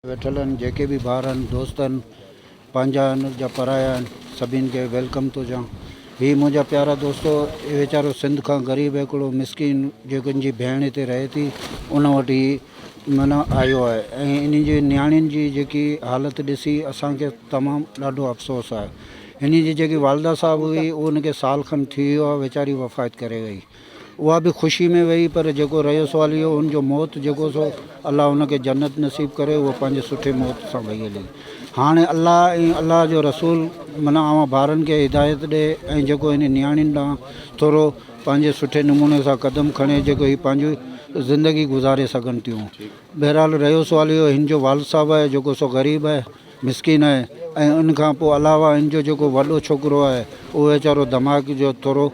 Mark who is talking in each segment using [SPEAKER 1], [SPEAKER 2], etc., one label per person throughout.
[SPEAKER 1] वेठल आहिनि जेके बि ॿार आहिनि दोस्त आहिनि पंहिंजा आहिनि जा पराया आहिनि सभिनि खे वेलकम थो चवां। हीअ मुंहिंजा प्यारा दोस्तो वीचारो सिंध खां ग़रीब हिकिड़ो मिसकिन जेको जी भेण हिते रहे थी उन वटि माना आयो आहे ऐं इन जी नियाणियुनि जी जेकी हालति ॾिसी असांखे तमामु ॾाढो अफ़सोसु आहे। हिन जी जेकी वालदा साहब हुई उनखे साल खनि थी वियो आहे वीचारी वफ़ात करे वई। उहा बि ख़ुशी में वई पर जेको रहियो सुवाली हो उनजो मौत जेको सो अलाह उनखे जन्नत नसीब करे उहो पंहिंजे सुठे मौत सां वई हली। हाणे अलाह ऐं अलाह जो रसूल माना आवां ॿारनि खे हिदायत ॾे ऐं जेको हिन नियाणियुनि ॾांहुं थोरो पंहिंजे सुठे नमूने सां क़दम खणे जेको हीअ पंहिंजी ज़िंदगी गुज़ारे सघनि थियूं। बहरहाल रहियो सुवाल इहो हिन जो वाल साहब आहे जेको सो ग़रीब आहे मिसकिन आहे ऐं उन खां पोइ अलावा हिन जो जेको वॾो छोकिरो आहे उहो वीचारो दिमाग़ जो थोरो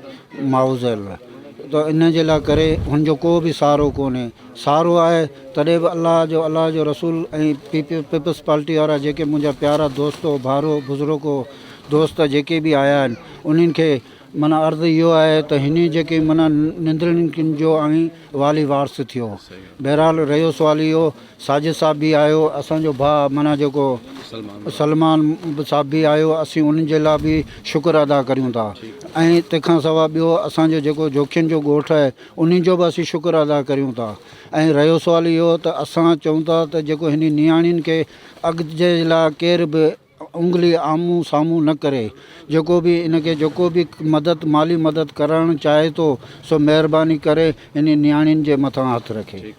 [SPEAKER 1] माउज़ल आहे त इन जे लाइ करे हुनजो को बि सहारो कोन्हे। सहारो आहे तॾहिं बि अलाह जो रसूल ऐं पीपल्स पार्टी वारा जेके मुंहिंजा प्यारा दोस्तो भारो बुज़ुर्गो दोस्त जेके बि आया आहिनि उन्हनि खे माना अर्ज़ु इहो आहे त हिन जेके माना निंद्रनि जो ऐं वाली वारस थियो। बहरहाल रहियो सुवाल इहो साजिद साहब बि आयो असांजो भाउ माना जेको सलमान साहब बि आयो असीं उन्हनि जे लाइ बि शुक्र अदा करियूं था ऐं तंहिंखां सवाइ ॿियो असांजो जेको जोखियुनि जो ॻोठु आहे उन्हनि जो बि असीं शुक्र अदा करियूं था। ऐं रहियो सुवाल इहो त असां चऊं था त जेको हिन नियाणियुनि खे अॻिते लाइ केर बि उंगली आम्हूं साम्हूं न करे जेको बि इनखे जेको बि माली मदद करणु चाहे थो सो महिरबानी करे हिन नियाणियुनि जे मथां हथु रखे।